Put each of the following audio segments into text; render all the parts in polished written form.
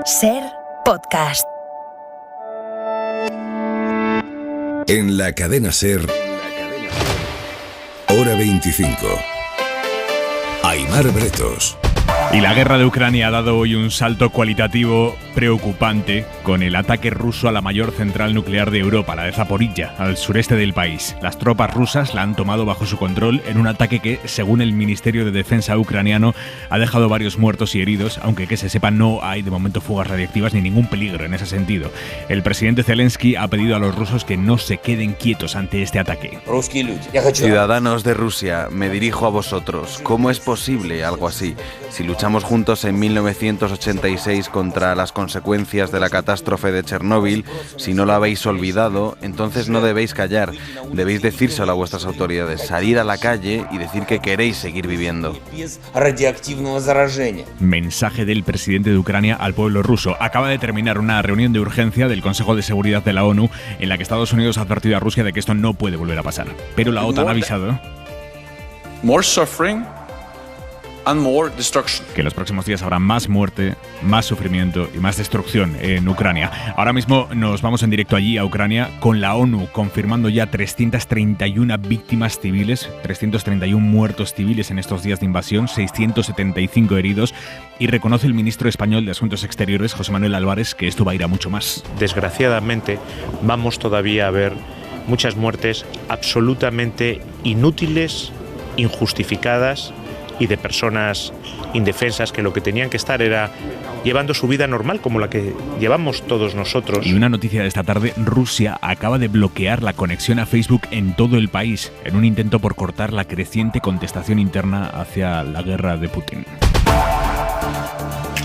SER Podcast. En la cadena SER, Hora 25. Aimar Bretos. Y la guerra de Ucrania ha dado hoy un salto cualitativo preocupante con el ataque ruso a la mayor central nuclear de Europa, la de Zaporilla, al sureste del país. Las tropas rusas la han tomado bajo su control en un ataque que, según el Ministerio de Defensa ucraniano, ha dejado varios muertos y heridos, aunque que se sepa no hay de momento fugas radiactivas ni ningún peligro en ese sentido. El presidente Zelensky ha pedido a los rusos que no se queden quietos ante este ataque. Ciudadanos de Rusia, me dirijo a vosotros. ¿Cómo es posible algo así? Si luchamos juntos en 1986 contra las consecuencias de la catástrofe de Chernóbil, si no lo habéis olvidado, entonces no debéis callar. Debéis decírselo a vuestras autoridades, salir a la calle y decir que queréis seguir viviendo. Mensaje del presidente de Ucrania al pueblo ruso. Acaba de terminar una reunión de urgencia del Consejo de Seguridad de la ONU en la que Estados Unidos ha advertido a Rusia de que esto no puede volver a pasar. Pero la OTAN ha avisado more suffering and more destruction. Que en los próximos días habrá más muerte, más sufrimiento y más destrucción en Ucrania. Ahora mismo nos vamos en directo allí a Ucrania con la ONU confirmando ya 331 víctimas civiles, 331 muertos civiles en estos días de invasión, 675 heridos, y reconoce el ministro español de Asuntos Exteriores, José Manuel Álvarez, que esto va a ir a mucho más. Desgraciadamente vamos todavía a ver muchas muertes absolutamente inútiles, injustificadas y de personas indefensas que lo que tenían que estar era llevando su vida normal como la que llevamos todos nosotros. Y una noticia de esta tarde: Rusia acaba de bloquear la conexión a Facebook en todo el país en un intento por cortar la creciente contestación interna hacia la guerra de Putin.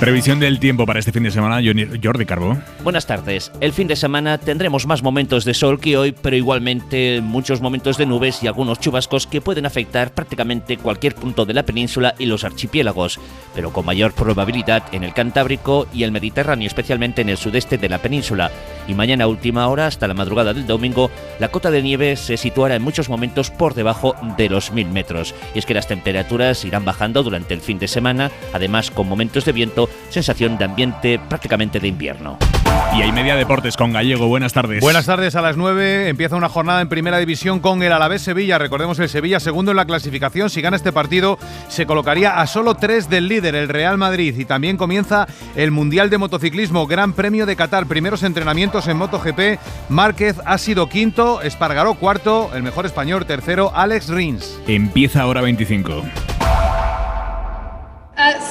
Previsión del tiempo para este fin de semana, Jordi Carbó. Buenas tardes. El fin de semana tendremos más momentos de sol que hoy, pero igualmente muchos momentos de nubes y algunos chubascos que pueden afectar prácticamente cualquier punto de la península y los archipiélagos, pero con mayor probabilidad en el Cantábrico y el Mediterráneo, especialmente en el sudeste de la península. Y mañana a última hora, hasta la madrugada del domingo, la cota de nieve se situará en muchos momentos por debajo de los 1000 metros. Y es que las temperaturas irán bajando durante el fin de semana, además con momentos de viento, sensación de ambiente prácticamente de invierno. Y hay Media Deportes con Gallego. Buenas tardes. Buenas tardes. A las 9 empieza una jornada en Primera División con el Alavés Sevilla. Recordemos el Sevilla segundo en la clasificación. Si gana este partido se colocaría a solo 3 del líder, el Real Madrid. Y también comienza el Mundial de Motociclismo, Gran Premio de Qatar. Primeros entrenamientos en MotoGP. Márquez ha sido quinto, Espargaró cuarto, el mejor español tercero, Alex Rins. Empieza Hora 25.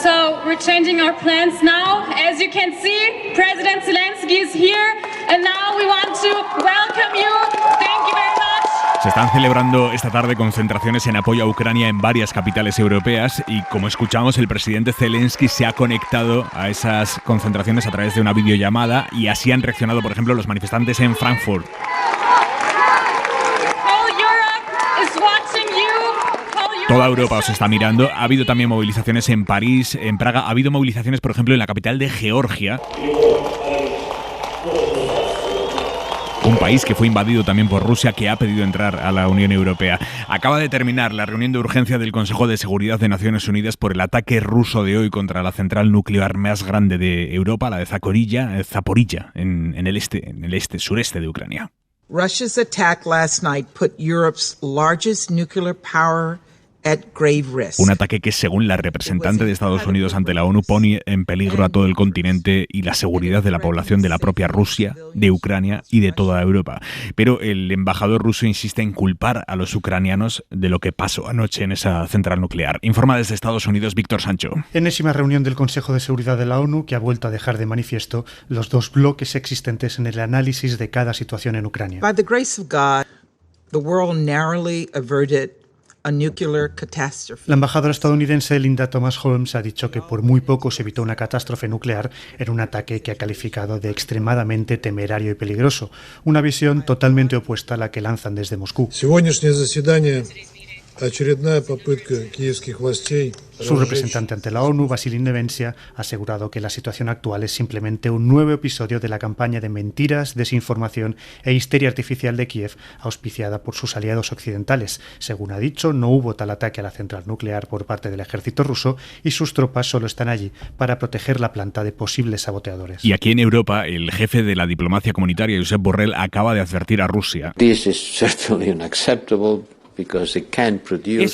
So we're changing our plans now. As you can see, President Zelensky is here, and now we want to welcome you. Thank you very much. Se están celebrando esta tarde concentraciones en apoyo a Ucrania en varias capitales europeas y, como escuchamos, el presidente Zelensky se ha conectado a esas concentraciones a través de una videollamada y así han reaccionado, por ejemplo, los manifestantes en Frankfurt. Toda Europa os está mirando. Ha habido también movilizaciones en París, en Praga. Ha habido movilizaciones, por ejemplo, en la capital de Georgia. Un país que fue invadido también por Rusia, que ha pedido entrar a la Unión Europea. Acaba de terminar la reunión de urgencia del Consejo de Seguridad de Naciones Unidas por el ataque ruso de hoy contra la central nuclear más grande de Europa, la de Zaporilla, en el sureste de Ucrania. Russia's attack last night put Europe's largest nuclear power at grave risk. Un ataque que, según la representante de Estados Unidos ante la ONU, pone en peligro a todo el continente y la seguridad de la población de la propia Rusia, de Ucrania y de toda Europa. Pero el embajador ruso insiste en culpar a los ucranianos de lo que pasó anoche en esa central nuclear. Informa desde Estados Unidos Víctor Sancho. Enésima reunión del Consejo de Seguridad de la ONU que ha vuelto a dejar de manifiesto los dos bloques existentes en el análisis de cada situación en Ucrania. By the grace of God, the world narrowly averted a nuclear catastrophe. La embajadora estadounidense Linda Thomas-Holmes ha dicho que por muy poco se evitó una catástrofe nuclear en un ataque que ha calificado de extremadamente temerario y peligroso, una visión totalmente opuesta a la que lanzan desde Moscú. Su representante ante la ONU, Vasily Nevencia, ha asegurado que la situación actual es simplemente un nuevo episodio de la campaña de mentiras, desinformación e histeria artificial de Kiev, auspiciada por sus aliados occidentales. Según ha dicho, no hubo tal ataque a la central nuclear por parte del ejército ruso y sus tropas solo están allí para proteger la planta de posibles saboteadores. Y aquí en Europa, el jefe de la diplomacia comunitaria, Josep Borrell, acaba de advertir a Rusia. Es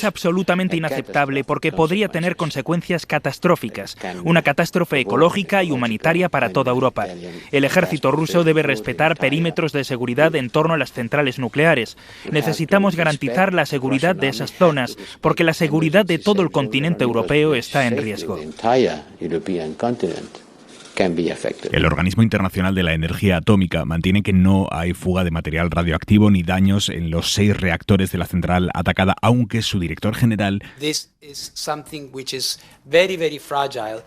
absolutamente inaceptable porque podría tener consecuencias catastróficas, una catástrofe ecológica y humanitaria para toda Europa. El ejército ruso debe respetar perímetros de seguridad en torno a las centrales nucleares. Necesitamos garantizar la seguridad de esas zonas, porque la seguridad de todo el continente europeo está en riesgo. El Organismo Internacional de la Energía Atómica mantiene que no hay fuga de material radioactivo ni daños en los 6 reactores de la central atacada, aunque su director general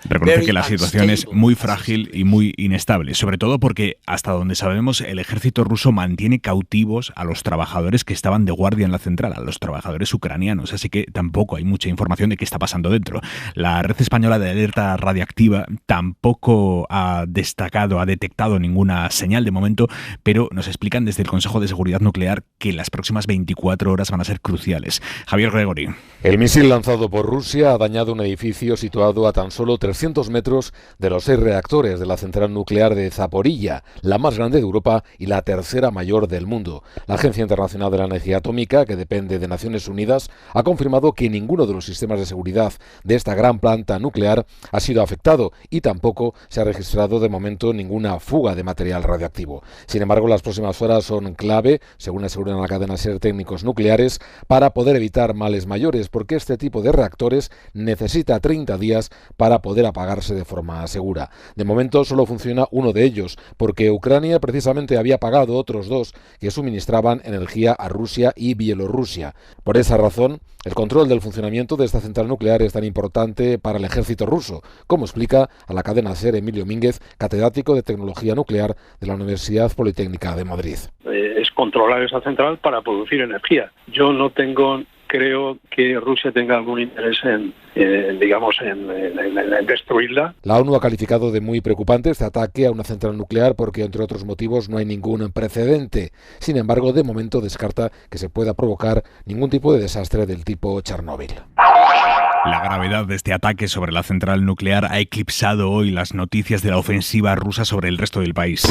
reconoce que la situación es muy frágil y muy inestable, sobre todo porque, hasta donde sabemos, el ejército ruso mantiene cautivos a los trabajadores que estaban de guardia en la central, a los trabajadores ucranianos, así que tampoco hay mucha información de qué está pasando dentro. La Red Española de Alerta Radiactiva tampoco ha detectado ninguna señal de momento, pero nos explican desde el Consejo de Seguridad Nuclear que las próximas 24 horas van a ser cruciales. Javier Gregory. El misil lanzado por Rusia ha dañado un edificio situado a tan solo 300 metros de los 6 reactores de la central nuclear de Zaporilla, la más grande de Europa y la tercera mayor del mundo. La Agencia Internacional de la Energía Atómica, que depende de Naciones Unidas, ha confirmado que ninguno de los sistemas de seguridad de esta gran planta nuclear ha sido afectado y tampoco se ha registrado de momento ninguna fuga de material radioactivo. Sin embargo, las próximas horas son clave, según aseguran la cadena SER técnicos nucleares, para poder evitar males mayores, porque este tipo de reactores necesita 30 días para poder apagarse de forma segura. De momento solo funciona uno de ellos, porque Ucrania precisamente había apagado otros 2 que suministraban energía a Rusia y Bielorrusia. Por esa razón, el control del funcionamiento de esta central nuclear es tan importante para el ejército ruso, como explica a la cadena SER Emilio Mínguez, catedrático de Tecnología Nuclear de la Universidad Politécnica de Madrid. Es controlar esa central para producir energía. Yo no creo que Rusia tenga algún interés en destruirla. La ONU ha calificado de muy preocupante este ataque a una central nuclear porque, entre otros motivos, no hay ningún precedente. Sin embargo, de momento descarta que se pueda provocar ningún tipo de desastre del tipo Chernóbil. La gravedad de este ataque sobre la central nuclear ha eclipsado hoy las noticias de la ofensiva rusa sobre el resto del país.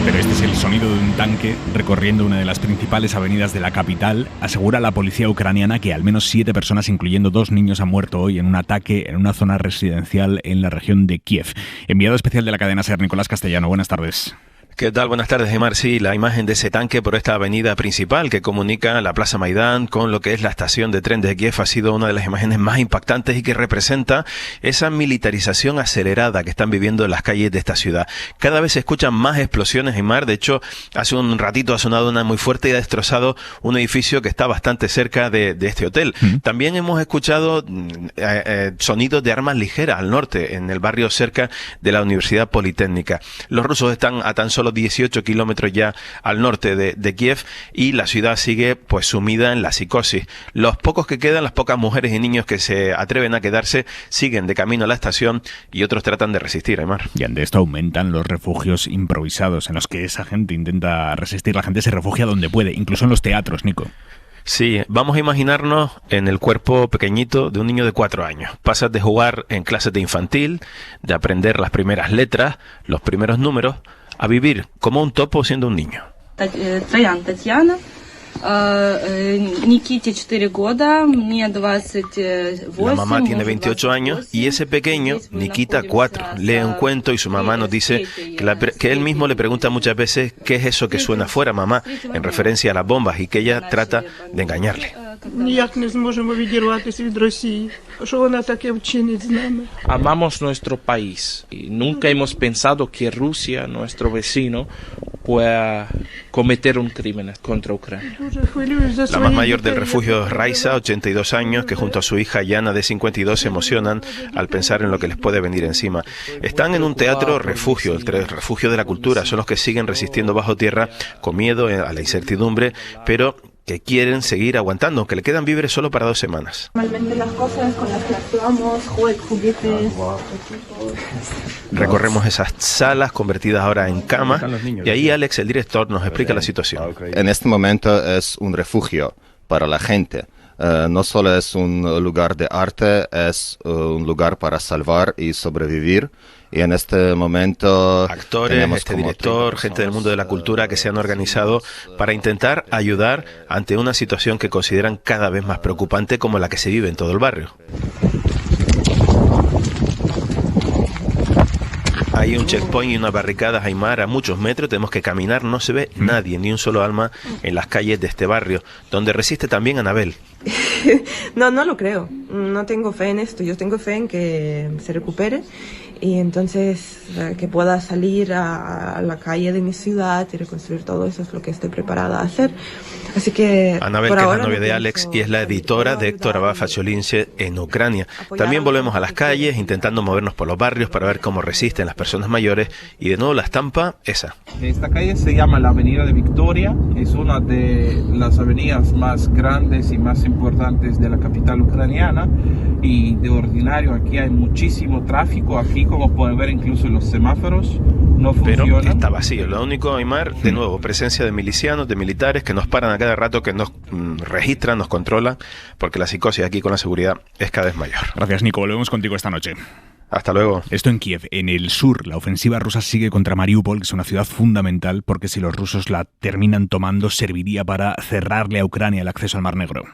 Pero este es el sonido de un tanque recorriendo una de las principales avenidas de la capital. Asegura la policía ucraniana que al menos 7 personas, incluyendo 2 niños, han muerto hoy en un ataque en una zona residencial en la región de Kiev. Enviado especial de la cadena SER, Nicolás Castellano. Buenas tardes. ¿Qué tal? Buenas tardes, Aimar. Sí, la imagen de ese tanque por esta avenida principal que comunica la Plaza Maidán con lo que es la estación de tren de Kiev ha sido una de las imágenes más impactantes y que representa esa militarización acelerada que están viviendo en las calles de esta ciudad. Cada vez se escuchan más explosiones, Aimar. De hecho, hace un ratito ha sonado una muy fuerte y ha destrozado un edificio que está bastante cerca de este hotel. También hemos escuchado sonidos de armas ligeras al norte, en el barrio cerca de la Universidad Politécnica. Los rusos están a tan solo 18 kilómetros ya al norte de Kiev y la ciudad sigue pues sumida en la psicosis. Los pocos que quedan, las pocas mujeres y niños que se atreven a quedarse, siguen de camino a la estación y otros tratan de resistir, Aimar. Y ante esto aumentan los refugios improvisados en los que esa gente intenta resistir. La gente se refugia donde puede, incluso en los teatros, Nico. Sí, vamos a imaginarnos en el cuerpo pequeñito de un niño de 4 años. Pasas de jugar en clases de infantil, de aprender las primeras letras, los primeros números, a vivir como un topo siendo un niño. La mamá tiene 28 años y ese pequeño, Nikita, 4, lee un cuento y su mamá nos dice que él mismo le pregunta muchas veces qué es eso que suena afuera, mamá, en referencia a las bombas, y que ella trata de engañarle. Amamos nuestro país y nunca hemos pensado que Rusia, nuestro vecino, pueda cometer un crimen contra Ucrania. La más mayor del refugio es Raisa, 82 años, que junto a su hija Yana, de 52, se emocionan al pensar en lo que les puede venir encima. Están en un teatro refugio, el refugio de la cultura. Son los que siguen resistiendo bajo tierra con miedo a la incertidumbre, pero que quieren seguir aguantando, aunque le quedan víveres solo para 2 semanas. Normalmente las cosas con las que actuamos, juguetes... Recorremos esas salas convertidas ahora en cama y ahí Alex, el director, nos explica la situación. En este momento es un refugio para la gente. No solo es un lugar de arte, es un lugar para salvar y sobrevivir. Y en este momento actores, director, gente del mundo de la cultura que se han organizado para intentar ayudar ante una situación que consideran cada vez más preocupante como la que se vive en todo el barrio. Hay un checkpoint y una barricada, Aymar, a muchos metros, tenemos que caminar, no se ve nadie, ni un solo alma en las calles de este barrio, donde resiste también Anabel. No lo creo, no tengo fe en esto, yo tengo fe en que se recupere y entonces que pueda salir a la calle de mi ciudad y reconstruir todo eso es lo que estoy preparada a hacer. Así que Anabel, que es la novia de Alex y es la editora de Héctor Abad Facholince en Ucrania. También volvemos a las calles intentando movernos por los barrios para ver cómo resisten las personas mayores y de nuevo la estampa esa. Esta calle se llama la Avenida de Victoria, es una de las avenidas más grandes y más importantes de la capital ucraniana y de ordinario aquí hay muchísimo tráfico, aquí como pueden ver incluso los semáforos no funcionan. Pero está vacío, lo único, Aymar, de nuevo, presencia de milicianos, de militares que nos paran a cada rato, que nos registran, nos controlan, porque la psicosis aquí con la seguridad es cada vez mayor. Gracias, Nico, volvemos contigo esta noche. Hasta luego. Esto en Kiev, en el sur. La ofensiva rusa sigue contra Mariupol, que es una ciudad fundamental porque si los rusos la terminan tomando serviría para cerrarle a Ucrania el acceso al Mar Negro.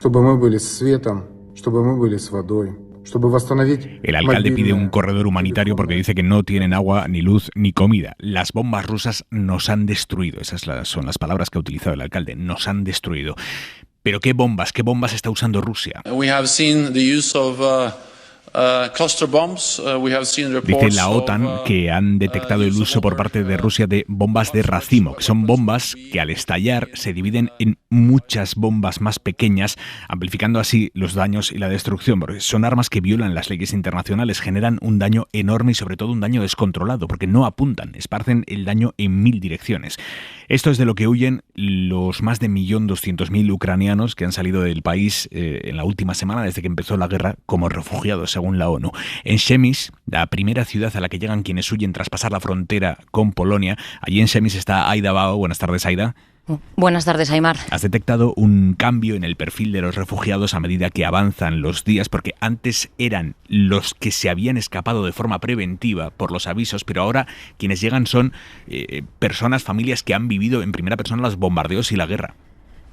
El alcalde pide un corredor humanitario porque dice que no tienen agua, ni luz, ni comida. Las bombas rusas nos han destruido. Esas son las palabras que ha utilizado el alcalde. Nos han destruido. Pero ¿qué bombas está usando Rusia? We have seen the use of cluster bombs. Dice la OTAN que han detectado el uso por parte de Rusia de bombas de racimo, que son bombas que al estallar se dividen en muchas bombas más pequeñas, amplificando así los daños y la destrucción, porque son armas que violan las leyes internacionales, generan un daño enorme y sobre todo un daño descontrolado, porque no apuntan, esparcen el daño en 1000 direcciones. Esto es de lo que huyen los más de 1.200.000 ucranianos que han salido del país en la última semana desde que empezó la guerra como refugiados, según la ONU. En Przemyśl, la primera ciudad a la que llegan quienes huyen tras pasar la frontera con Polonia, allí en Przemyśl está Aida Bao. Buenas tardes, Aida. Buenas tardes, Aymar. ¿Has detectado un cambio en el perfil de los refugiados a medida que avanzan los días? Porque antes eran los que se habían escapado de forma preventiva por los avisos, pero ahora quienes llegan son personas, familias que han vivido en primera persona los bombardeos y la guerra.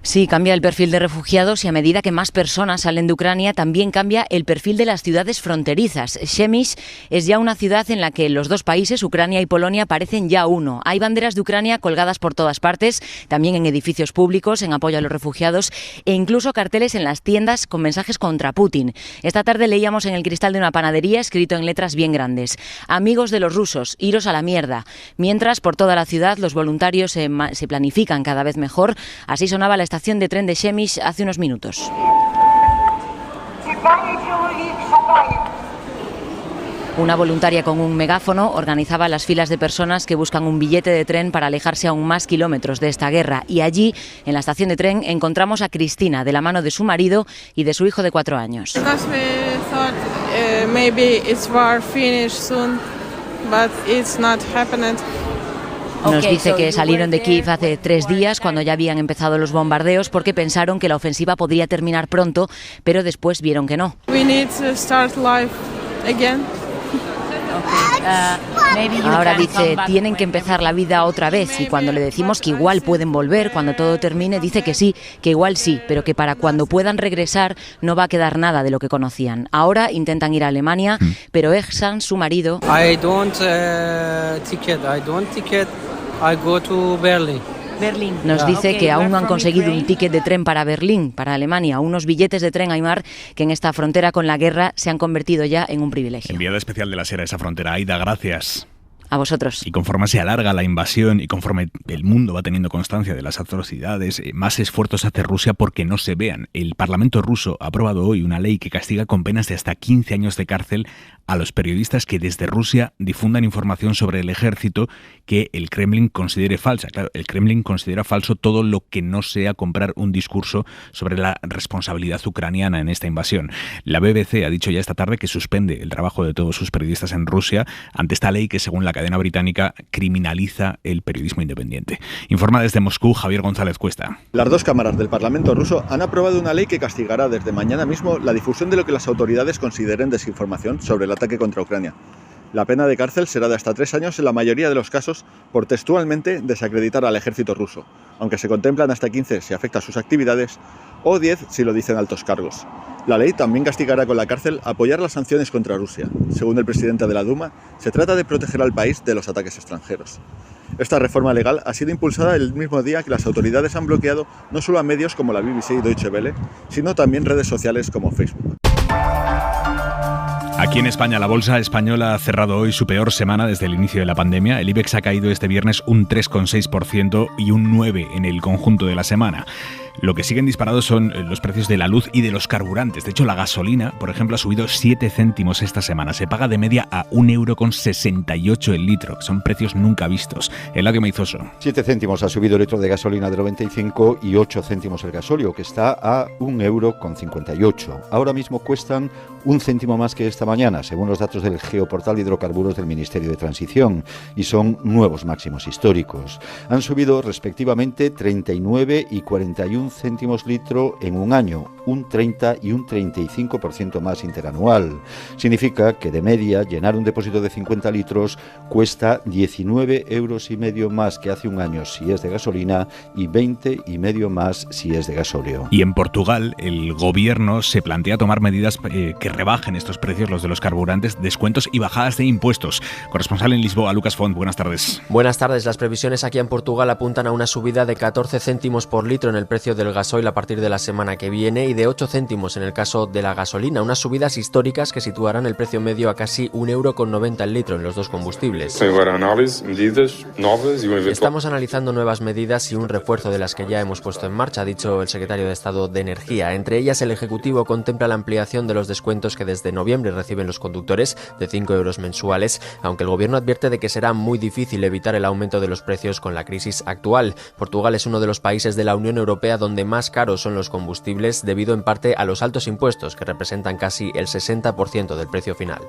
Sí, cambia el perfil de refugiados y a medida que más personas salen de Ucrania también cambia el perfil de las ciudades fronterizas. Przemyśl es ya una ciudad en la que los dos países, Ucrania y Polonia, parecen ya uno. Hay banderas de Ucrania colgadas por todas partes, también en edificios públicos en apoyo a los refugiados e incluso carteles en las tiendas con mensajes contra Putin. Esta tarde leíamos en el cristal de una panadería escrito en letras bien grandes: amigos de los rusos, iros a la mierda. Mientras, por toda la ciudad, los voluntarios se planifican cada vez mejor. Así sonaba la estación de tren de Przemyśl hace unos minutos. Una voluntaria con un megáfono organizaba las filas de personas que buscan un billete de tren para alejarse aún más kilómetros de esta guerra. Y allí, en la estación de tren, encontramos a Cristina, de la mano de su marido y de su hijo de 4 años. Nos dice que salieron de Kiev hace 3 días, cuando ya habían empezado los bombardeos, porque pensaron que la ofensiva podría terminar pronto, pero después vieron que no. Ahora dice, tienen que empezar la vida otra vez, y cuando le decimos que igual pueden volver cuando todo termine, dice que sí, que igual sí, pero que para cuando puedan regresar no va a quedar nada de lo que conocían. Ahora intentan ir a Alemania, pero Ehsan, su marido, nos dice que aún no han conseguido un ticket de tren para Berlín, para Alemania, unos billetes de tren, Aymar, que en esta frontera con la guerra se han convertido ya en un privilegio. Enviada especial de la SER a esa frontera. Aida, gracias. A vosotros. Y conforme se alarga la invasión y conforme el mundo va teniendo constancia de las atrocidades, más esfuerzos hace Rusia porque no se vean. El Parlamento ruso ha aprobado hoy una ley que castiga con penas de hasta 15 años de cárcel a los periodistas que desde Rusia difundan información sobre el ejército que el Kremlin considere falsa. Claro, el Kremlin considera falso todo lo que no sea comprar un discurso sobre la responsabilidad ucraniana en esta invasión. La BBC ha dicho ya esta tarde que suspende el trabajo de todos sus periodistas en Rusia ante esta ley que, según la cadena británica, criminaliza el periodismo independiente. Informa desde Moscú Javier González Cuesta. Las dos cámaras del Parlamento ruso han aprobado una ley que castigará desde mañana mismo la difusión de lo que las autoridades consideren desinformación sobre el ataque contra Ucrania. La pena de cárcel será de hasta 3 años en la mayoría de los casos por textualmente desacreditar al ejército ruso, aunque se contemplan hasta 15 si afecta a sus actividades o 10 si lo dicen altos cargos. La ley también castigará con la cárcel apoyar las sanciones contra Rusia. Según el presidente de la Duma, se trata de proteger al país de los ataques extranjeros. Esta reforma legal ha sido impulsada el mismo día que las autoridades han bloqueado no solo a medios como la BBC y Deutsche Welle, sino también redes sociales como Facebook. Aquí en España, la bolsa española ha cerrado hoy su peor semana desde el inicio de la pandemia. El IBEX ha caído este viernes un 3,6% y un 9% en el conjunto de la semana. Lo que siguen disparados son los precios de la luz y de los carburantes. De hecho, la gasolina, por ejemplo, ha subido 7 céntimos esta semana. Se paga de media a 1,68 € el litro. Son precios nunca vistos. Eladio Meizoso. 7 céntimos ha subido el litro de gasolina de 95 y 8 céntimos el gasóleo, que está a 1,58 €. Ahora mismo cuestan 1 céntimo más que esta mañana, según los datos del Geoportal de Hidrocarburos del Ministerio de Transición, y son nuevos máximos históricos. Han subido respectivamente 39 y 41 céntimos litro en un año, un 30 y un 35% más interanual. Significa que de media llenar un depósito de 50 litros cuesta 19,5 € más que hace un año si es de gasolina y 20,5 € más si es de gasóleo. Y en Portugal el gobierno se plantea tomar medidas que rebajen estos precios, los de los carburantes, descuentos y bajadas de impuestos. Corresponsal en Lisboa, Lucas Font, buenas tardes. Buenas tardes. Las previsiones aquí en Portugal apuntan a una subida de 14 céntimos por litro en el precio del gasoil a partir de la semana que viene y de 8 céntimos en el caso de la gasolina, unas subidas históricas que situarán el precio medio a casi 1,90 € el litro en los dos combustibles. Estamos analizando nuevas medidas y un refuerzo de las que ya hemos puesto en marcha, ha dicho el secretario de Estado de Energía. Entre ellas, el Ejecutivo contempla la ampliación de los descuentos que desde noviembre reciben los conductores de 5 € mensuales, aunque el gobierno advierte de que será muy difícil evitar el aumento de los precios con la crisis actual. Portugal es uno de los países de la Unión Europea donde más caros son los combustibles, debido en parte a los altos impuestos que representan casi el 60% del precio final.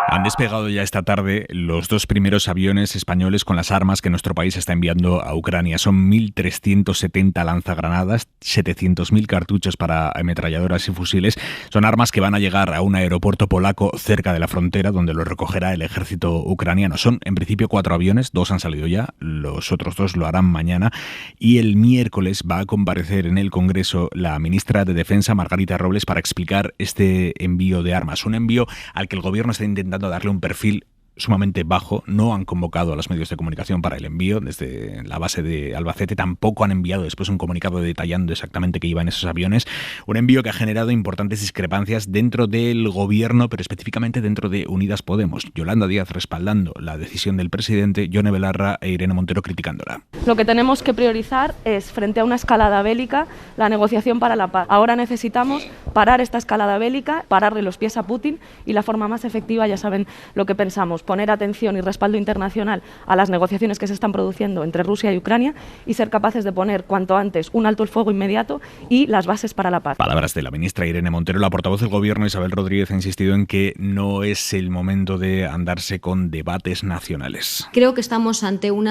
Han despegado ya esta tarde los 2 primeros aviones españoles con las armas que nuestro país está enviando a Ucrania. Son 1.370 lanzagranadas, 700.000 cartuchos para ametralladoras y fusiles. Son armas que van a llegar a un aeropuerto polaco cerca de la frontera, donde lo recogerá el ejército ucraniano. Son, en principio, 4 aviones, 2 han salido ya, los otros 2 lo harán mañana. Y el miércoles va a comparecer en el Congreso la ministra de Defensa, Margarita Robles, para explicar este envío de armas. Un envío al que el gobierno está intentando darle un perfil sumamente bajo. No han convocado a los medios de comunicación para el envío. Desde la base de Albacete tampoco han enviado después un comunicado detallando exactamente qué iban esos aviones. Un envío que ha generado importantes discrepancias dentro del gobierno, pero específicamente dentro de Unidas Podemos. Yolanda Díaz respaldando la decisión del presidente, Yone Belarra e Irene Montero criticándola. Lo que tenemos que priorizar es, frente a una escalada bélica, la negociación para la paz. Ahora necesitamos parar esta escalada bélica, pararle los pies a Putin, y la forma más efectiva, ya saben lo que pensamos, poner atención y respaldo internacional a las negociaciones que se están produciendo entre Rusia y Ucrania y ser capaces de poner cuanto antes un alto el fuego inmediato y las bases para la paz. Palabras de la ministra Irene Montero. La portavoz del Gobierno, Isabel Rodríguez, ha insistido en que no es el momento de andarse con debates nacionales. Creo que estamos ante un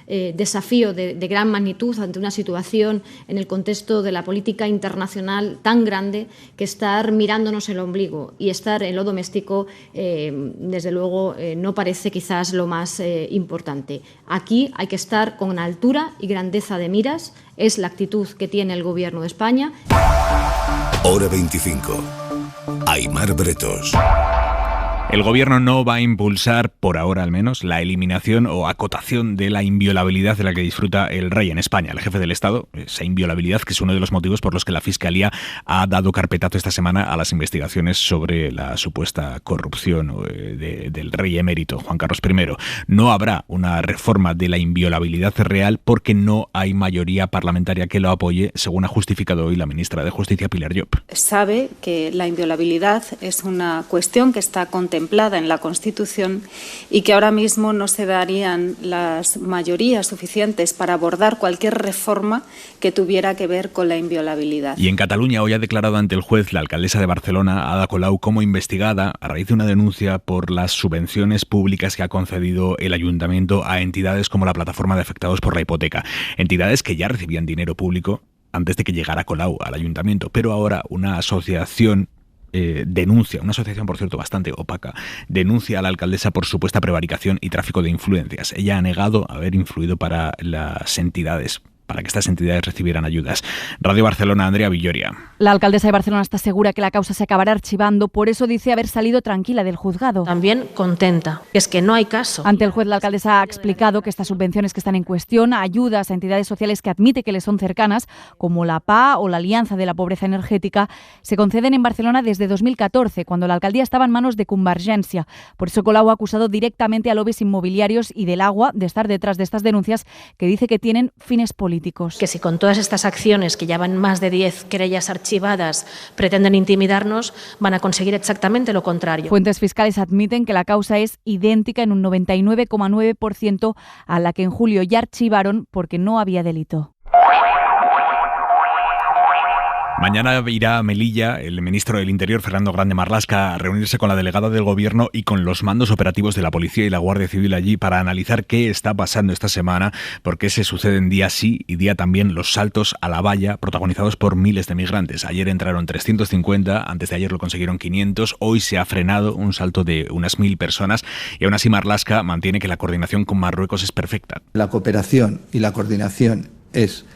desafío de gran magnitud, ante una situación en el contexto de la política internacional tan grande que estar mirándonos el ombligo y estar en lo doméstico, desde luego, no parece quizás lo más importante. Aquí hay que estar con altura y grandeza de miras. Es la actitud que tiene el Gobierno de España. Hora 25. Aimar Bretos. El gobierno no va a impulsar, por ahora al menos, la eliminación o acotación de la inviolabilidad de la que disfruta el rey en España, el jefe del Estado. Esa inviolabilidad que es uno de los motivos por los que la Fiscalía ha dado carpetazo esta semana a las investigaciones sobre la supuesta corrupción del rey emérito, Juan Carlos I. No habrá una reforma de la inviolabilidad real porque no hay mayoría parlamentaria que lo apoye, según ha justificado hoy la ministra de Justicia, Pilar Llop. Sabe que la inviolabilidad es una cuestión que está contemplada en la Constitución y que ahora mismo no se darían las mayorías suficientes para abordar cualquier reforma que tuviera que ver con la inviolabilidad. Y en Cataluña hoy ha declarado ante el juez la alcaldesa de Barcelona, Ada Colau, como investigada a raíz de una denuncia por las subvenciones públicas que ha concedido el ayuntamiento a entidades como la Plataforma de Afectados por la Hipoteca. Entidades que ya recibían dinero público antes de que llegara Colau al ayuntamiento, pero ahora una asociación denuncia, una asociación por cierto bastante opaca, denuncia a la alcaldesa por supuesta prevaricación y tráfico de influencias. Ella ha negado haber influido para las entidades, para que estas entidades recibieran ayudas. Radio Barcelona, Andrea Villoria. La alcaldesa de Barcelona está segura que la causa se acabará archivando, por eso dice haber salido tranquila del juzgado. También contenta, es que no hay caso. Ante el juez, la alcaldesa ha explicado que estas subvenciones que están en cuestión, ayudas a entidades sociales que admite que les son cercanas, como la PA o la Alianza de la Pobreza Energética, se conceden en Barcelona desde 2014, cuando la alcaldía estaba en manos de Convergència. Por eso Colau ha acusado directamente a lobbies inmobiliarios y del agua de estar detrás de estas denuncias que dice que tienen fines políticos. Que si con todas estas acciones, que ya van más de 10 querellas archivadas, pretenden intimidarnos, van a conseguir exactamente lo contrario. Fuentes fiscales admiten que la causa es idéntica en un 99,9% a la que en julio ya archivaron porque no había delito. Mañana irá a Melilla el ministro del Interior, Fernando Grande Marlaska, a reunirse con la delegada del Gobierno y con los mandos operativos de la Policía y la Guardia Civil allí para analizar qué está pasando esta semana, por qué se suceden día sí y día también los saltos a la valla protagonizados por miles de migrantes. Ayer entraron 350, antes de ayer lo consiguieron 500, hoy se ha frenado un salto de unas 1.000 personas y aún así Marlaska mantiene que la coordinación con Marruecos es perfecta. La cooperación y la coordinación es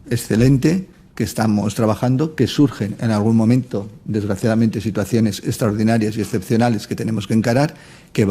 excelente, que estamos trabajando, que surgen en algún momento, desgraciadamente, situaciones extraordinarias y excepcionales que tenemos que encarar, que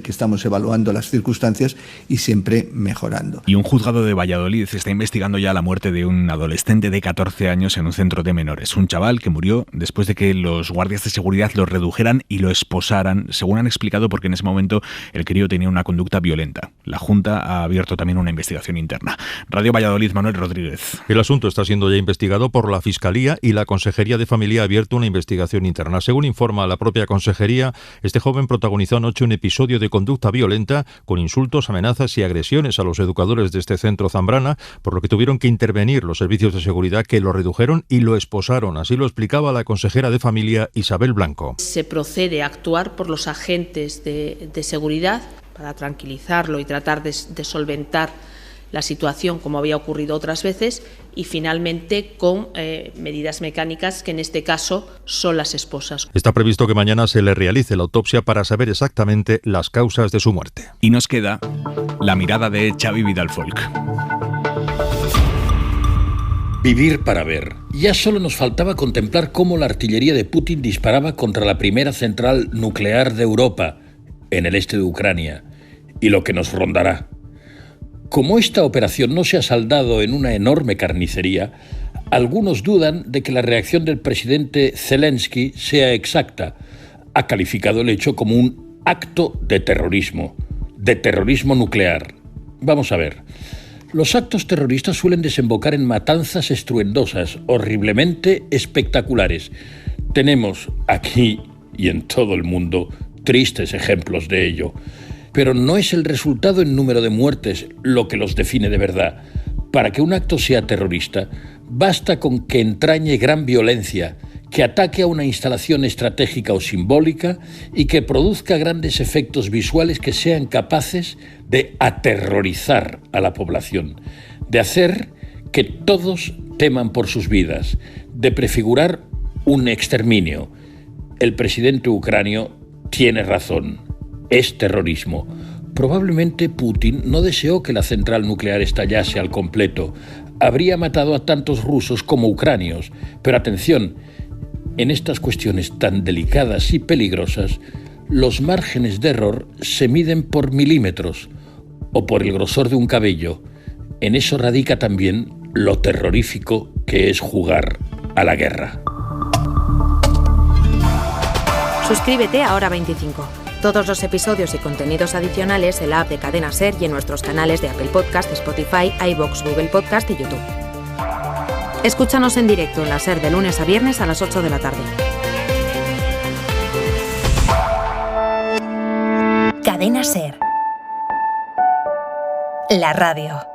estamos evaluando las circunstancias y siempre mejorando. Y un juzgado de Valladolid está investigando ya la muerte de un adolescente de 14 años en un centro de menores. Un chaval que murió después de que los guardias de seguridad lo redujeran y lo esposaran, según han explicado, porque en ese momento el crío tenía una conducta violenta. La Junta ha abierto también una investigación interna. Radio Valladolid, Manuel Rodríguez. El asunto está siendo ya investigado por la Fiscalía y la Consejería de Familia ha abierto una investigación interna. Según informa la propia Consejería, este joven protagonizó anoche un episodio de conducta violenta con insultos, amenazas y agresiones a los educadores de este centro Zambrana, por lo que tuvieron que intervenir los servicios de seguridad que lo redujeron y lo esposaron. Así lo explicaba la consejera de Familia, Isabel Blanco. Se procede a actuar por los agentes de seguridad para tranquilizarlo y tratar de solventar la situación como había ocurrido otras veces y finalmente con medidas mecánicas que en este caso son las esposas. Está previsto que mañana se le realice la autopsia para saber exactamente las causas de su muerte. Y nos queda la mirada de Xavi Vidal-Folk. Vivir para ver. Ya solo nos faltaba contemplar cómo la artillería de Putin disparaba contra la primera central nuclear de Europa, en el este de Ucrania, y lo que nos rondará. Como esta operación no se ha saldado en una enorme carnicería, algunos dudan de que la reacción del presidente Zelensky sea exacta. Ha calificado el hecho como un acto de terrorismo nuclear. Vamos a ver. Los actos terroristas suelen desembocar en matanzas estruendosas, horriblemente espectaculares. Tenemos aquí y en todo el mundo tristes ejemplos de ello. Pero no es el resultado en número de muertes lo que los define de verdad. Para que un acto sea terrorista, basta con que entrañe gran violencia, que ataque a una instalación estratégica o simbólica y que produzca grandes efectos visuales que sean capaces de aterrorizar a la población, de hacer que todos teman por sus vidas, de prefigurar un exterminio. El presidente ucranio tiene razón. Es terrorismo. Probablemente Putin no deseó que la central nuclear estallase al completo. Habría matado a tantos rusos como ucranios. Pero atención, en estas cuestiones tan delicadas y peligrosas, los márgenes de error se miden por milímetros o por el grosor de un cabello. En eso radica también lo terrorífico que es jugar a la guerra. Suscríbete a Hora 25. Todos los episodios y contenidos adicionales en la app de Cadena SER y en nuestros canales de Apple Podcast, Spotify, iVoox, Google Podcast y YouTube. Escúchanos en directo en la SER de lunes a viernes a las 8 de la tarde. Cadena SER. La radio.